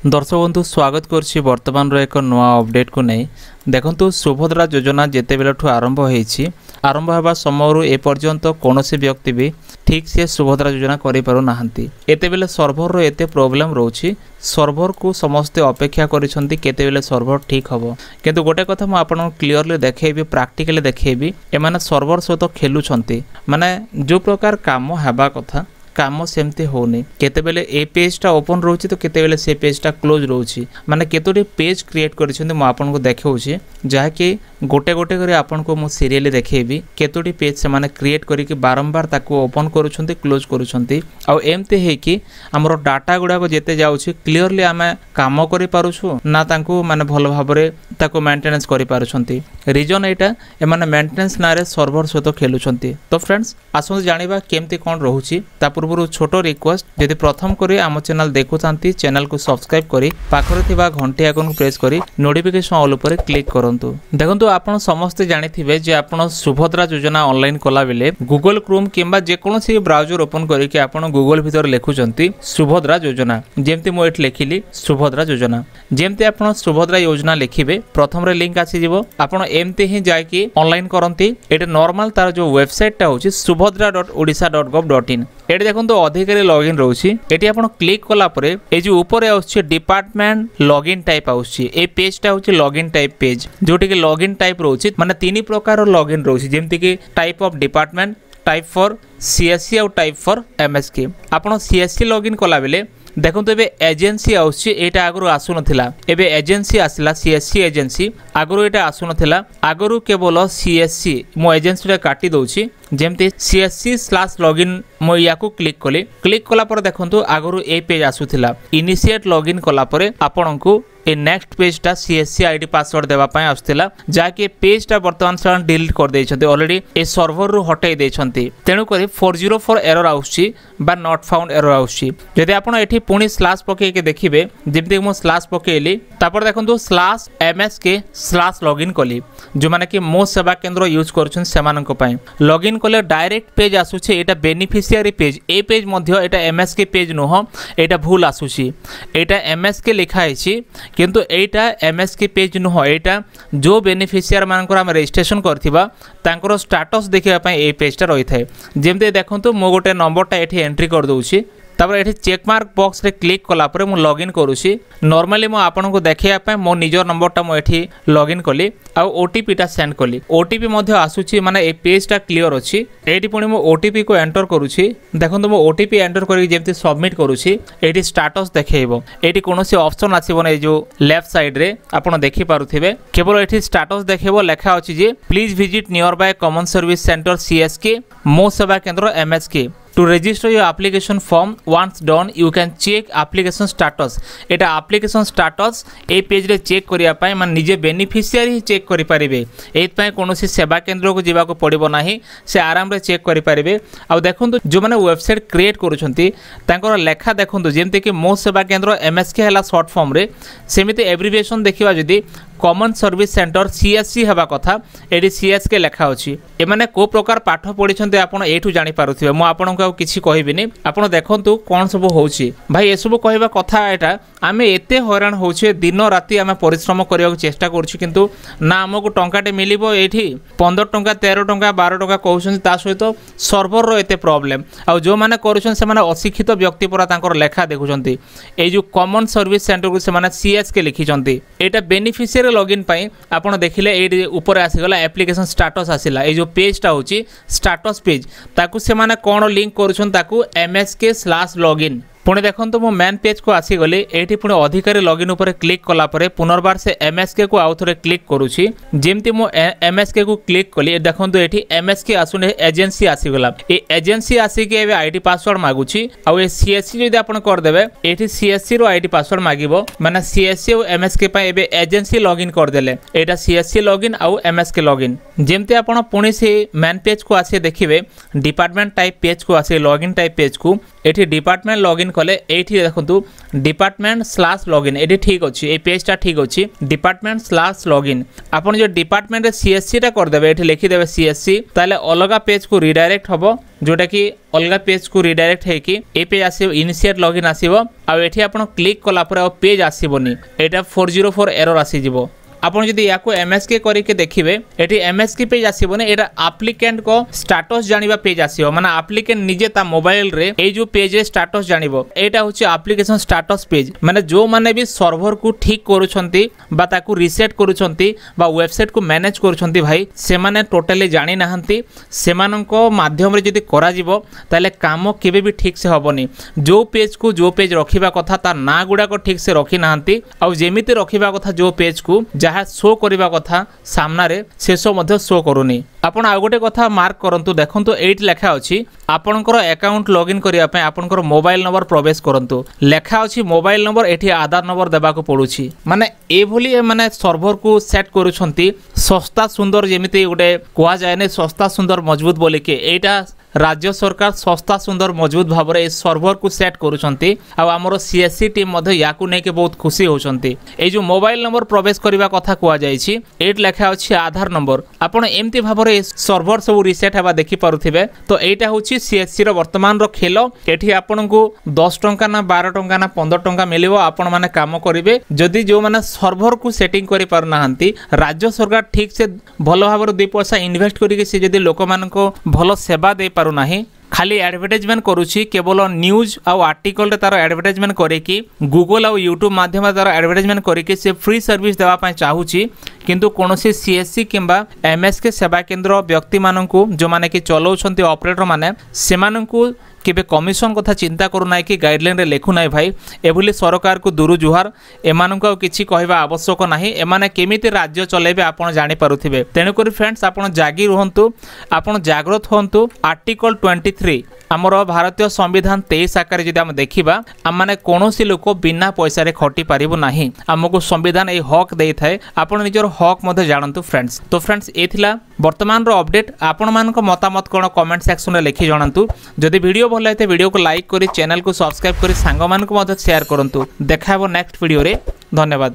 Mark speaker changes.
Speaker 1: दर्शक बंधु स्वागत करुच्ची वर्तमान एक नुआ अपडेट को नहीं देखु सुभद्रा योजना जिते बेलू आरंभ होगा समय एपर्यंत कौन व्यक्ति भी ठीक से सुभद्रा योजना करना एत बेले सर्भर एत प्रोब्लेम रोचे सर्भर को समस्ते अपेक्षा कर सर्भर ठीक हम किंतु गोटे कथा मुझे क्लीयरली देखी प्राक्टिकली देखी एम सर्भर सहित खेलुंट माने जो प्रकार काम होगा कथा काम सेमती होनी केतेबेले ए पेजटा ओपन रोची तो केतेबेले से पेजटा क्लोज रोची माने केतोटी पेज क्रिएट करिसेंती मु आपन को देखाउची जहाँकि गोटे गोटे करी आपन को मु सीरियली देखेबी केतोटी पेज से माने क्रिएट करी कि बारंबार ताको ओपन करूछंती क्लोज करूछंती आ एमते हे कि हमरो डाटा गुडा को जेते जाउची क्लियरली आमे काम करि पारुछु ना तांको माने भलो भाबरे ताको मेंटेनेंस करि पारुछंती रीजन एटा ए माने मेंटेनेंस नारे सर्वर सहित खेलुछंती। तो फ्रेंड्स आसो जानिबा केमती कोन रहूची ता पूर्व छोट रिक्वेस्ट जदि प्रथम करे आम चैनल देखुथांती चैनल को सब्सक्राइब करी पाखरे थिबा घंटी आइकन को प्रेस करी नोटिफिकेशन ऑल ऊपर क्लिक करंतु। देखंतु आपण समस्त जानिथिबे जे आपण सुभद्रा योजना ऑनलाइन कला बेले गूगल क्रोम किंबा जे कोनोसी ब्राउजर ओपन करी कि आपण गूगल भीतर लिखुचंती सुभद्रा योजना जेमती मो एट लिखिली सुभद्रा योजना जेमती आपण सुभद्रा योजना लिखिबे प्रथम रे लिंक आसी जिवो आपण एमती ही जाय कि ऑनलाइन करंती एटे नॉर्मल तार जो वेबसाइट टा होची subhadra.odisha.gov.in एटी देखो तो अधिकारी लॉगिन रोची एटी आपण क्लिक कला परे ए जो ऊपर आउछि डिपार्टमेंट लॉगिन टाइप आउछि ए पेज टा होछि लॉगिन टाइप पेज जोटी के लॉगिन टाइप रोची माने तीन प्रकार लॉगिन रोची जेमति कि type of department type for CSC और टाइप फॉर एमएसके आपण सीएससी लॉगिन कला बेले देखो ए एजेंसी आउछि एटा आगरु आसु नथिला एबे एजेंसी आसिला सीएससी एजेंसी आगरु एटा आसु नथिला आगरु केवल सीएससी मो एजेंसी रे काटी दोछि जेमती CSC/लॉगिन मो याकू क्लिक कला पर देखंतु आगरु ए पेज आसुथिला इनिशिएट लॉगिन कला पर आपनकू ए नेक्स्ट पेज टा CSC आईडी पासवर्ड देवा पय आसुथिला जाके पेज टा वर्तमान से डिलीट कर देछन्ते ऑलरेडी ए सर्वर रु हटाई देछन्ते तेनु करी 404 एरर आउछि बा नॉट फाउंड एरर आउछि जदि आपण एठी पुनी स्लैश पके के देखिबे जेमती मो स्लैश पकेली तापर देखंतु /msk/लॉगिन कली जो माने कि मो सेवा केंद्र यूज करछन सेमानक पय लॉगिन कले डायरेक्ट पेज आसुछि एटा बेनिफिशियरी पेज ए पेज मध्य एटा एमएसके पेज नुह एटा भूल आसुछि एटा एमएसके लिखा हिछि किंतु एटा एमएसके पेज नुह एटा जो बेनिफिशियर मानकर हम रजिस्ट्रेशन करथिबा तांकर स्टेटस देखिबा पय ए पेजटा रही थाए जेमते देखंतु मो गोटे नंबरटा एठी एंट्री कर दउछि तापर एठी चेक मार्क बॉक्स रे क्लिक कला परे मु लॉगिन करूछि नॉर्मली मो आपन को देखिया पय मो निजर नंबरटा मो एठी लॉगिन कली आ ओटीपी टा सेंड कली ओटीपी मध्य आसुछि माने ए पेज टा क्लियर अछि एठी पुनी मो ओटीपी को एंटर करूछि देखंतु मो ओटीपी एंटर करी जेमति सबमिट करूछि एठी स्टेटस देखेइबो एठी कोनोसी ऑप्शन आसीबो नै जो लेफ्ट साइड रे आपण देखि पारुथिबे केवल एठी स्टेटस देखेबो लेखा अछि जे please visit nearby common service centre CSK Mo Seva Kendra MSK To register your application form once done you can check application status Etah application status A page रे चेक करिया पाए मान निजे बेनिफिशियरी ही चेक करि परिबे एत पाए कोनोसी सेवा केंद्र को जीवा को पड़िबो नाही से आराम रे चेक करि परिबे आ देखंतु जो माने वेबसाइट क्रिएट करूछंती तांकर लेखा देखंतु जेमते कि मो सेवा केंद्र एमएसके हला शॉर्ट फॉर्म रे सेमिते एब्रिविएशन देखिबा जदी कॉमन सर्विस सेंटर सीएससी हबा कथा एडी सीएसके लेखा अछि ए माने को प्रकार पाठ पढिछंते आपण एठु जानि पारुथिबे मो आपण को किछि कहिबिनी आपण देखंतु कोन सब होउछि भाई ए सब कहबा कथा एटा आमे एते हैरान होउछे दिन राती आमे परिश्रम करिया चेष्टा करछु किंतु ना हमको टंकाटे मिलिबो एठी 15 टंका 13 टंका 12 टंका कहउछन ता सहित सर्वर रो एते प्रॉब्लम आ जो माने करूछन से माने अशिक्षित व्यक्ति परा तांकर लेखा देखुछंती ए जो कॉमन सर्विस सेंटर को से माने सीएसके लिखिछंती एटा बेनिफिशियरी लॉगिन पाई आपण देखिले ए ऊपर आसी गला एप्लीकेशन स्टेटस आसिला ए जो पेज टा होची स्टेटस पेज ताकू से माने कोन लिंक करूछन ताकू msk/login पुणे देखंतु मो मेन पेज को आसी गले एठी पुणे अधिकारी लॉगिन ऊपर क्लिक कला परे पुनर्बार से एमएसके को आउ थरे क्लिक करूछि जेमति मो एमएसके को क्लिक कली देखंतु एठी एमएसके आसुने एजेंसी आसी गला ए एजेंसी आसी के एबे आईडी पासवर्ड मागुछि आ ए सीएससी जदि आपण कर देबे एठी सीएससी रो आईडी पासवर्ड मागिबो माने सीएससी और एमएसके पय एबे एजेंसी लॉगिन कर देले एटा सीएससी लॉगिन आ एमएसके लॉगिन जमती आप पुणी से मेन पेज को आसी देखिए डिपार्टमेंट टाइप पेज को आसी लॉगिन टाइप पेज को ये डिपार्टमेंट लॉगिन कले ये देखो डिपार्टमेंट/लॉगिन ये ठीक अच्छे ये पेजटा ठीक अच्छे डिपार्टमेंट/लॉगिन आपन जो डिपार्टमेंट सीएससी टा करदे ये लिखिदेवे सीएससी ताले अलग पेज को रिडायरेक्ट हम जोटा कि अलग पेज को रिडायरेक्ट है कि ए पेज आसीबो इनिशिएट लॉगिन आसीबो आ एठी आपण क्लिक कला पर पेज आसीबोनी एटा 404 एरर आसी जिवो आपन जदि याको एमएसके करके देखिबे एठी एमएसके पेज आसीबोनी एटा एप्लिकेंट को स्टेटस जानिबा पेज आसीबो माने एप्लिकेंट निजे ता मोबाइल रे ए जो पेज रे स्टेटस जानिबो एटा होची एप्लिकेशन स्टेटस पेज माने जो माने भी सर्वर को ठीक करूछंती बा ताकू रीसेट करूछंती बा वेबसाइट को मैनेज करूछंती भाई से माने टोटली जानि नाहंती सेमाननको माध्यम रे जदि करा जिवो ताले काम केबे भी ठीक से हबोनी जो पेज रखिबा कथा ता ना गुडा को ठीक से रखि नाहंती आ जेमिति रखिबा कथा जो पेज को शो करने कथा सामना रे से सब मध्य शो करूनी आपण आ गोटे कथा मार्क करंतु देखंतु एट लेखा अछि आपनकर अकाउंट लॉगिन करिया पे आपनकर मोबाइल नंबर प्रवेश करंतु लेखा अछि मोबाइल नंबर एठी आधार नंबर देबा को पडुछि माने ए भली माने सर्वर को सेट करूछंती सस्ता सुंदर जेमिति गोटे कोआ जाय ने सस्ता सुंदर मजबूत बोले के एटा राज्य सरकार सस्ता सुंदर मजबूत भाव में सर्वर को सेट करूछंती आ हमरो सीएससी टीम मध्य याकू नै के बहुत खुशी होछंती ए जो मोबाइल नंबर प्रवेश करबा कथा कोआ जायछि एट लेखा अछि आधार नंबर आपण एम्ति भाव में सर्वर सब रिसेट हेबा देखि पारुथिबे तो एटा होछि सीएससी रो वर्तमान रो खेल एठी आपन को 10 टंका ना 12 टंका ना 15 टंका मिलिबो आपण माने काम करिवे जदि जो माने सर्वर को सेटिंग करि पार नाहंती राज्य सरकार ठीक से भलो भाव 2 पैसा इन्वेस्ट करिके से जदि लोक मान को भलो सेवा दे पारु नाही खाली एडवर्टाइजमेंट करुछि केवल न्यूज आउ आर्टिकल रे तार एडवर्टाइजमेंट करे कि गूगल आउ यूट्यूब माध्यम तार एडवर्टाइजमेंट करे कि से फ्री सर्विस देवा पय चाहूछि किंतु कोनोसी सीएससी किंबा एमएसके सेवा केंद्र व्यक्ति माननकु जो माने कि चलाउछंती ऑपरेटर माने सेमाननकु केबे कमिशन कथा चिंता करू नाय कि गाइडलाइन रे लेखु नाय भाई एभली सरकार को दूर जुहार एमाननको किछि कहबा आवश्यक नाही एमाने केमिति राज्य चलेबे आपण जानि पारुथिबे तेनु करी फ्रेंड्स आपण जागी रहंतु आपण जागृत होंतु आर्टिकल 23 आमर भारतीय संविधान 23 आकार जदि हम देखिबा आम माने कोनोसी लोक बिना पैसा रे खटी पारिबो नाही हमको संविधान ए हक देई थाए आपण निजर हक मध्ये जानंतु फ्रेंड्स तो फ्रेंड्स एथिला वर्तमान रो अपडेट आपण मानको मतामत कोन कमेंट सेक्शन रे लिखि जानंतु जदि वीडियो भल लाइते वीडियो को लाइक करी चैनल को सब्सक्राइब करी सांग मानको मध्ये शेयर करंतु देखाबो नेक्स्ट वीडियो रे धन्यवाद।